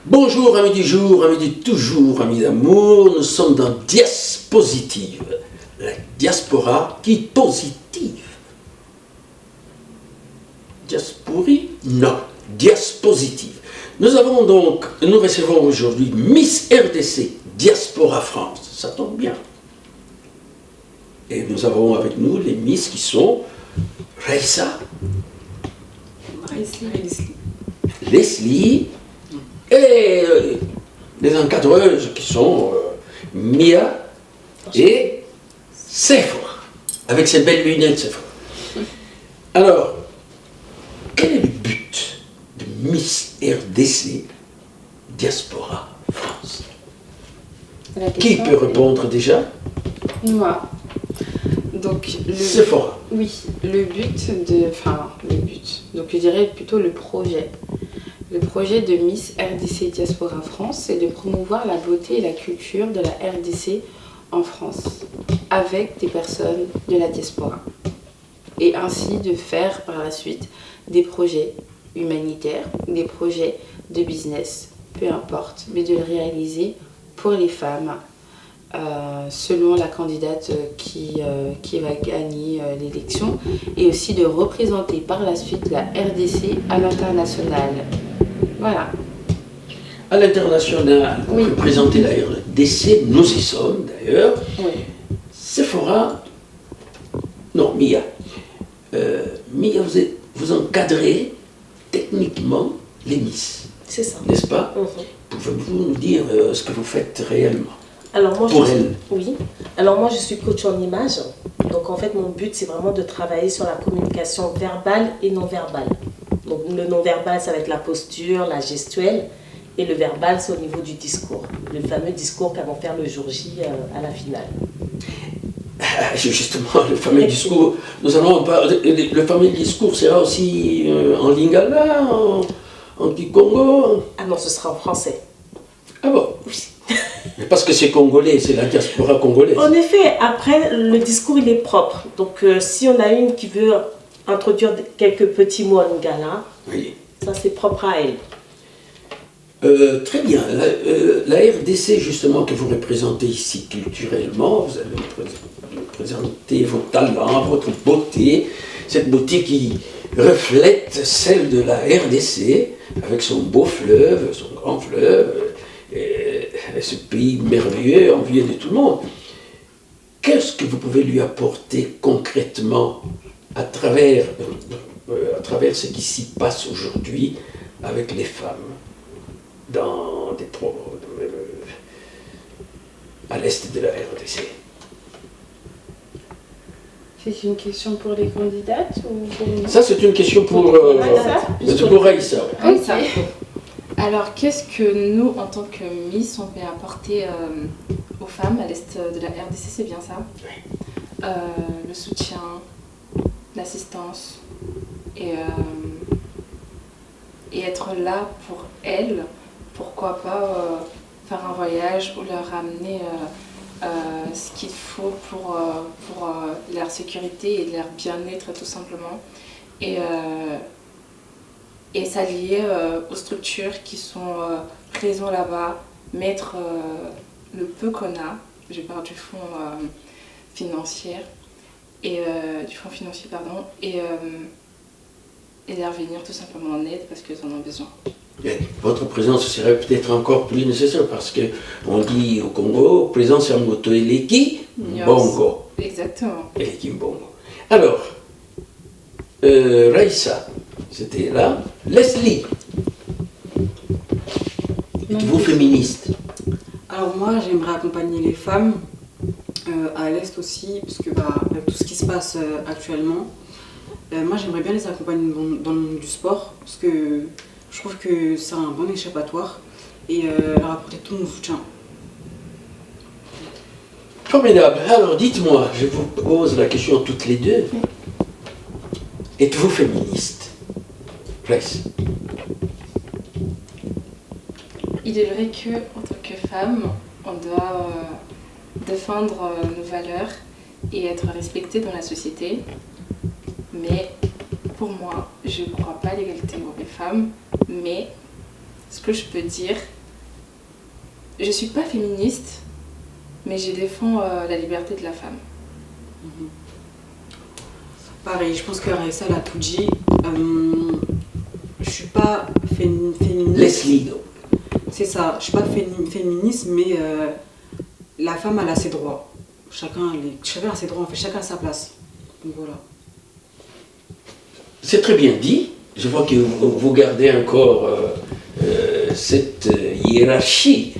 Bonjour amis du jour, amis du toujours, amis d'amour, nous sommes dans Dias Positive, la diaspora qui est positive. Diaspori? Non, Dias Positive. Nous recevons aujourd'hui Miss RDC, Diaspora France, ça tombe bien. Et nous avons avec nous les Miss qui sont Raissa, Leslie et les encadreuses qui sont Mia et Sephora, avec ses belles lunettes Sephora. Alors, quel est le but de Miss RDC Diaspora France? Qui peut répondre déjà? Moi. Donc, Sephora. Oui, le but, donc je dirais plutôt le projet. Le projet de Miss RDC Diaspora France, c'est de promouvoir la beauté et la culture de la RDC en France, avec des personnes de la diaspora. Et ainsi de faire par la suite des projets humanitaires, des projets de business, peu importe, mais de le réaliser pour les femmes, selon la candidate qui va gagner l'élection, et aussi de représenter par la suite la RDC à l'international. Voilà. À l'international, pour représenter la RDC, nous y sommes d'ailleurs. Oui. Sephora, non, Mia. Mia, vous encadrez techniquement les Miss. C'est ça. N'est-ce pas? Pouvez-vous nous dire ce que vous faites réellement? Alors moi, Oui. Alors moi, je suis coach en image. Donc en fait, mon but, c'est vraiment de travailler sur la communication verbale et non verbale. Donc le non verbal, ça va être la posture, la gestuelle. Et le verbal, c'est au niveau du discours. Le fameux discours qu'elles vont faire le jour J à la finale. Justement, le fameux discours, nous allons parler, le fameux discours sera aussi en lingala, en kikongo? Ah non, ce sera en français. Ah bon? Oui. Parce que c'est congolais, c'est la diaspora congolaise. En effet, après, le discours, il est propre. Donc, si on a une qui veut introduire quelques petits mots en lingala, oui, ça, c'est propre à elle. Très bien. La RDC, justement, que vous représentez ici culturellement, vous allez nous présenter vos talents, votre beauté, cette beauté qui reflète celle de la RDC, avec son beau fleuve, son grand fleuve, et ce pays merveilleux, envié de tout le monde. Qu'est-ce que vous pouvez lui apporter concrètement à travers ce qui s'y passe aujourd'hui avec les femmes à l'est de la RDC? C'est une question pour les candidates ou pour nous? Ça, c'est une question pour Raissa. Okay. Alors, qu'est-ce que nous, en tant que Miss, on peut apporter aux femmes à l'est de la RDC? C'est bien ça? Oui. Le soutien, l'assistance et être là pour elles. Pourquoi pas faire un voyage ou leur ramener ce qu'il faut pour leur sécurité et leur bien-être tout simplement. Et s'allier aux structures qui sont présentes là-bas, mettre le peu qu'on a, je parle du fonds financier, et leur venir tout simplement en aide parce qu'ils en ont besoin. Votre présence serait peut-être encore plus nécessaire parce qu'on dit au Congo, présence à moto eleki bongo. Exactement. Eleki bongo. Alors, Raissa, c'était là. Leslie, êtes-vous féministe? Alors moi, j'aimerais accompagner les femmes à l'Est aussi, parce que avec tout ce qui se passe actuellement, moi j'aimerais bien les accompagner dans le monde du sport, parce que je trouve que c'est un bon échappatoire et leur apporter tout mon soutien. Formidable. Alors dites-moi, je vous pose la question toutes les deux. Êtes-vous féministe? Place. Il est vrai qu'en tant que femme, on doit défendre nos valeurs et être respectée dans la société. Mais pour moi, je ne crois pas à l'égalité pour les femmes. Mais ce que je peux dire, je ne suis pas féministe, mais je défends la liberté de la femme. Pareil, je pense que Raissa l'a tout dit. Je suis pas féministe. Leslie, donc. C'est ça, je suis pas féministe, mais la femme, elle a ses droits. Chacun a ses droits, en fait, chacun a sa place. Donc voilà. C'est très bien dit. Je vois que vous gardez encore cette hiérarchie,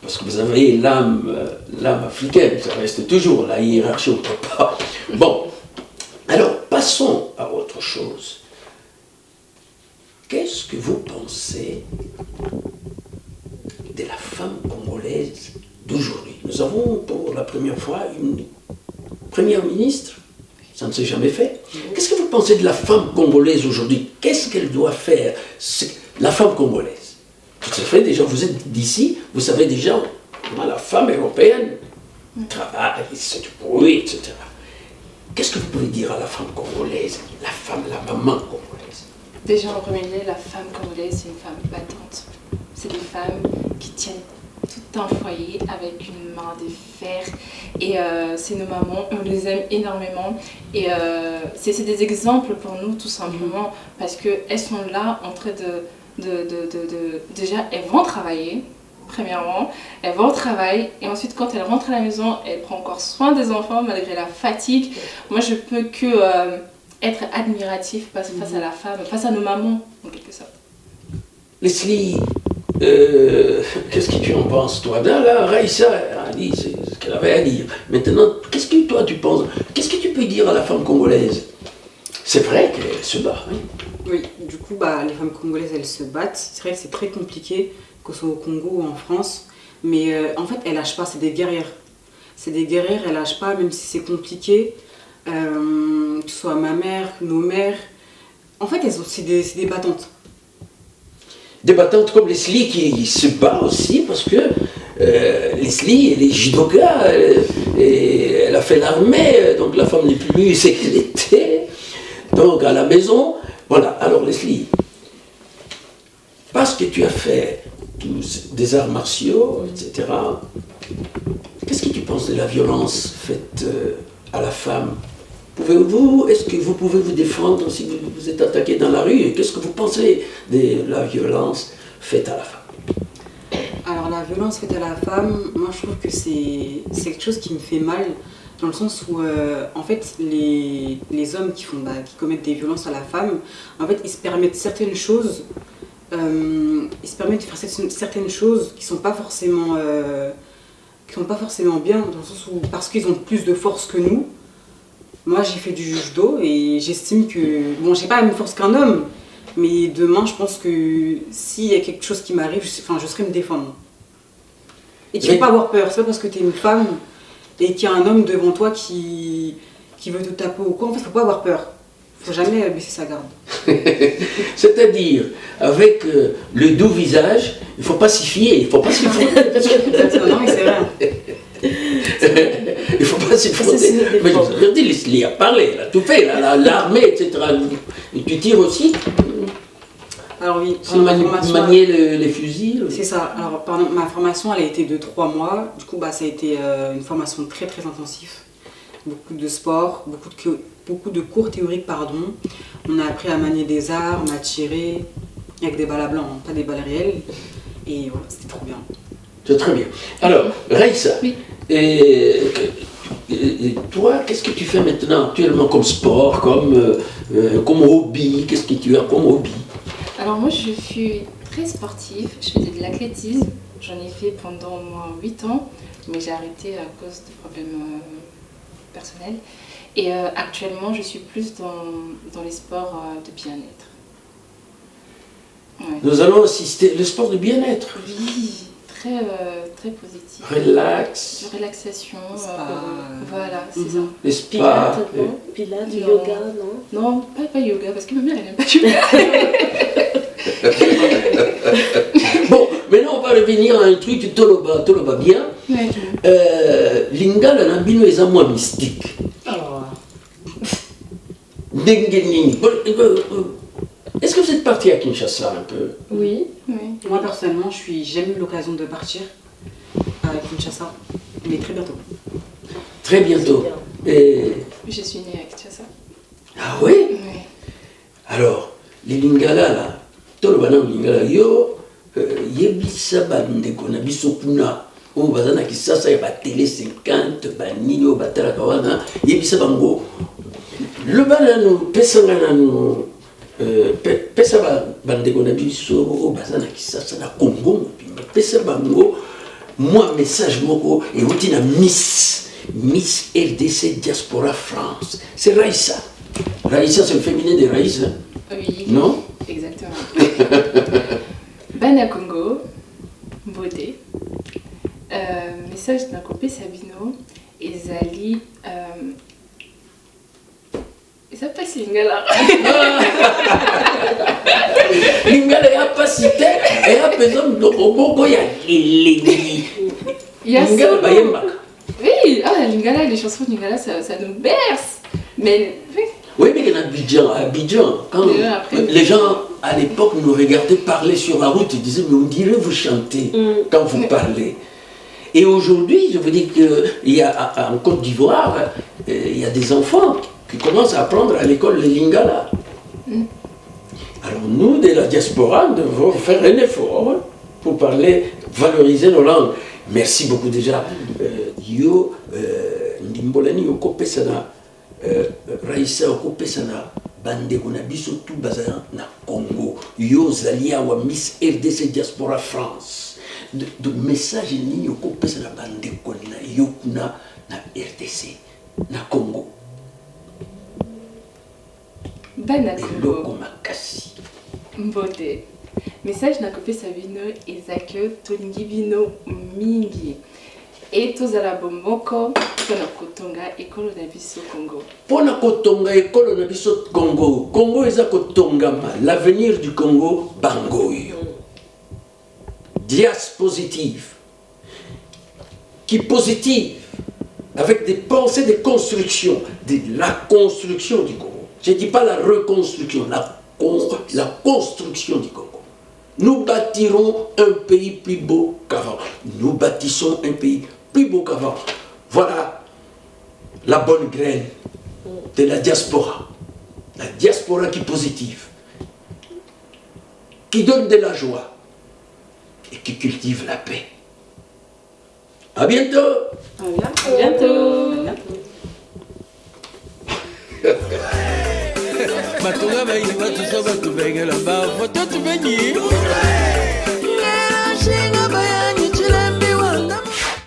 parce que vous avez l'âme africaine, ça reste toujours la hiérarchie au papa. Bon, alors passons à autre chose. Qu'est-ce que vous pensez de la femme congolaise d'aujourd'hui? Nous avons pour la première fois une première ministre. Ça ne s'est jamais fait. Qu'est-ce que vous pensez de la femme congolaise aujourd'hui? Qu'est-ce qu'elle doit faire, la femme congolaise? Tout à fait, déjà, vous êtes d'ici, vous savez déjà comment la femme européenne travaille, se débrouille, etc. Qu'est-ce que vous pouvez dire à la femme congolaise, la femme, la maman congolaise? Déjà, en premier lieu, la femme congolaise, c'est une femme battante. C'est des femmes qui tiennent tout un foyer avec une main de fer. Et c'est nos mamans, on les aime énormément. Et c'est des exemples pour nous, tout simplement, parce qu'elles sont là en train déjà, elles vont travailler. Premièrement, elles vont au travail et ensuite quand elles rentrent à la maison, elles prennent encore soin des enfants malgré la fatigue. Moi, je peux que être admiratif face à la femme, face à nos mamans en quelque sorte. Leslie, qu'est-ce que tu en penses, toi? Là, Raissa a dit ce qu'elle avait à dire. Maintenant, qu'est-ce que toi tu penses? Qu'est-ce que tu peux dire à la femme congolaise? C'est vrai qu'elle se bat, oui. Oui, du coup, les femmes congolaises, elles se battent. C'est vrai que c'est très compliqué, que ce soit au Congo ou en France. Mais en fait, elles lâchent pas, c'est des guerrières. C'est des guerrières, elles lâchent pas, même si c'est compliqué. Que ce soit ma mère, nos mères. En fait, c'est des battantes. Des battantes comme Leslie qui se bat aussi parce que Leslie, elle est judoka, elle a fait l'armée, donc la femme n'est plus sécurité, donc à la maison. Voilà, alors Leslie, parce que tu as fait des arts martiaux, etc., qu'est-ce que tu penses de la violence faite à la femme? Est-ce que vous pouvez vous défendre si vous êtes attaqué dans la rue? Qu'est-ce que vous pensez de la violence faite à la femme? Alors la violence faite à la femme, moi je trouve que c'est quelque chose qui me fait mal, dans le sens où en fait les hommes qui commettent des violences à la femme, en fait ils se permettent certaines choses, ils se permettent de faire certaines choses qui sont pas forcément bien, dans le sens où parce qu'ils ont plus de force que nous. Moi j'ai fait du judo et j'estime que, bon, j'ai pas la même force qu'un homme, mais demain je pense que s'il y a quelque chose qui m'arrive, je saurais me défendre. Et tu ne faut pas avoir peur, c'est pas parce que tu es une femme et qu'il y a un homme devant toi qui veut te taper ou quoi, en fait il faut pas avoir peur. Il faut jamais baisser sa garde. C'est-à-dire, avec le doux visage, il ne faut pas s'y fier, il ne faut pas s'y frotter. Non, mais c'est vrai. Il ne faut pas s'y frotter. Mais regardez, Leslie a parlé, elle a tout fait, l'armée, etc. Et tu tires aussi? Alors oui, manier les fusils? C'est ça. Alors ma formation, elle a été de 3 mois. Du coup, ça a été une formation très très intensive. Beaucoup de sport, beaucoup de cours théoriques, pardon. On a appris à manier des armes, à tirer avec des balles à blanc, pas des balles réelles. Et voilà, c'était trop bien. C'est très bien. Alors, Raissa, oui. Et toi, qu'est-ce que tu fais maintenant actuellement comme sport, comme hobby? Qu'est-ce que tu as comme hobby? Alors moi, je suis très sportive. Je faisais de l'athlétisme. J'en ai fait pendant au moins 8 ans, mais j'ai arrêté à cause de problèmes personnels. Et actuellement, je suis plus dans les sports de bien-être. Ouais. Nous allons assister le sport de bien-être. Oui, très positif. Relax. De relaxation. Voilà, c'est ça. Les spas. Pilates, yoga, non? Non, pas yoga, parce que ma mère, elle n'aime pas yoga. Bon, maintenant on va revenir à un truc toloba bien. Ouais. Lingala na bino eza mwa mystique. Est-ce que vous êtes parti à Kinshasa un peu? Oui. Moi personnellement, j'ai jamais eu l'occasion de partir à Kinshasa, mais très bientôt. Très bientôt. C'est Et... Je suis née à Kinshasa. Ah oui? Oui. Alors, les Lingala là, tout le banane Lingala, yo, yebisa bandeko na biso kuna, o bazana Kinshasa ya ba télé 50, banini o batala kawana, yebisa bango. Le banano pesanga nano pesa bandeko na biso o bazana Kinshasa na Congo, pesa bango moi message moko et outi na Miss RDC Diaspora France. C'est Raïssa. Raïssa, c'est le féminin de Raïssa. Oui. Non? Exactement. Bana Congo, beauté. Message d'un copé Sabino, Ezali. Et ça passe Lingala. Lingala ya pasite, et ya pesant de Roboko ya Lili. Il y a Lingala Solo. Bayemba. Oui, Lingala, les chansons de Lingala, ça nous berce. Mais oui. Oui, mais à Abidjan, quand les gens à l'époque nous regardaient parler sur la route, ils disaient, mais on dirait vous chantez quand vous parlez. Et aujourd'hui, je veux dire qu'il y a en Côte d'Ivoire, il y a des enfants qui commencent à apprendre à l'école le Lingala. Alors nous, de la diaspora, nous devons faire un effort pour parler, valoriser nos langues. Merci beaucoup déjà. Yo, Ndimbolani, Yoko Pesana. Raïssa okopesana bandeko na biso tout baza na Congo yo zalia wa Miss RDC Diaspora France de message ni okopesana bandeko na yo kuna na RDC na Congo Bana eloko Congo, makasi beauté. Message d'un copé Sabino, Ezakio, Tolingi Bino, Mingi. Et tous à la bomboko, pona kotonga école na biso Congo. Pona kotonga école na biso Congo. Congo eza kotongama. L'avenir du Congo bangoyo. Dias positive. Qui positive. Avec des pensées de construction. De la construction du Congo. Je ne dis pas la reconstruction. La construction du Congo. Nous bâtirons un pays plus beau qu'avant. Nous bâtissons un pays plus beau qu'avant. Voilà la bonne graine de la diaspora. La diaspora qui est positive, qui donne de la joie et qui cultive la paix. À bientôt. À bientôt. Batunga bayi batuso batubengela ba foto tubenyi